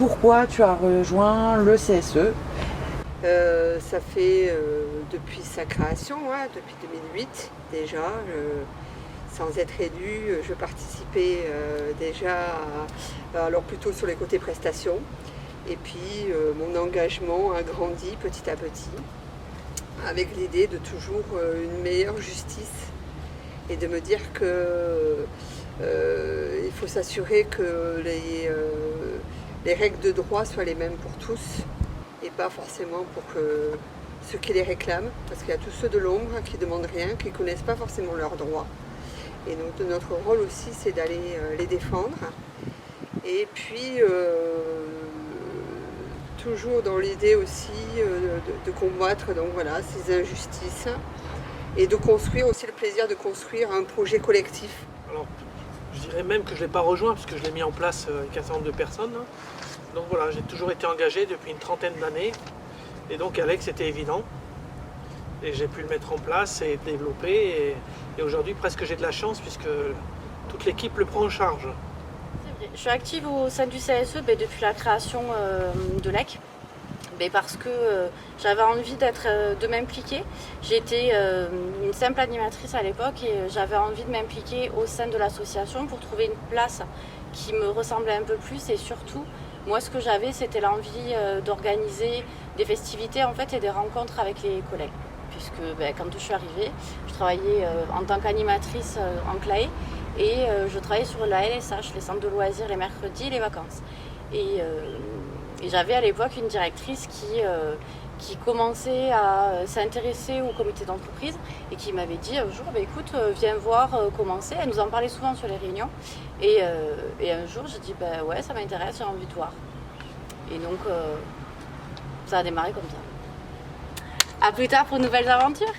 Pourquoi tu as rejoint le CSE? Ça fait depuis sa création, hein, depuis 2008 déjà, sans être élue, je participais alors plutôt sur les côtés prestations. Et puis mon engagement a grandi petit à petit, avec l'idée de toujours une meilleure justice et de me dire que il faut s'assurer que les règles de droit soient les mêmes pour tous et pas forcément pour ceux qui les réclament, parce qu'il y a tous ceux de l'ombre qui ne demandent rien, qui ne connaissent pas forcément leurs droits. Et donc notre rôle aussi, c'est d'aller les défendre. Et puis, toujours dans l'idée aussi de combattre donc, voilà, ces injustices et de construire aussi le plaisir de construire un projet collectif. Alors, je dirais même que je ne l'ai pas rejoint parce que je l'ai mis en place avec un certain nombre de personnes. Donc voilà, j'ai toujours été engagé depuis une trentaine d'années. Et donc avec, c'était évident. Et j'ai pu le mettre en place et développer. Et aujourd'hui, presque j'ai de la chance puisque toute l'équipe le prend en charge. Je suis active au sein du CSE depuis la création de l'EC. Parce que j'avais envie de m'impliquer. J'étais une simple animatrice à l'époque et j'avais envie de m'impliquer au sein de l'association pour trouver une place qui me ressemblait un peu plus. Et surtout, moi ce que j'avais, c'était l'envie d'organiser des festivités en fait, et des rencontres avec les collègues. Puisque quand je suis arrivée, je travaillais en tant qu'animatrice en CLAE et je travaillais sur la LSH, les centres de loisirs, les mercredis et les vacances. Et j'avais à l'époque une directrice qui commençait à s'intéresser au comité d'entreprise et qui m'avait dit un jour, écoute, viens voir commencer. Elle nous en parlait souvent sur les réunions. Et un jour, j'ai dit, ouais, ça m'intéresse, j'ai envie de voir. Et donc, ça a démarré comme ça. À plus tard pour de nouvelles aventures.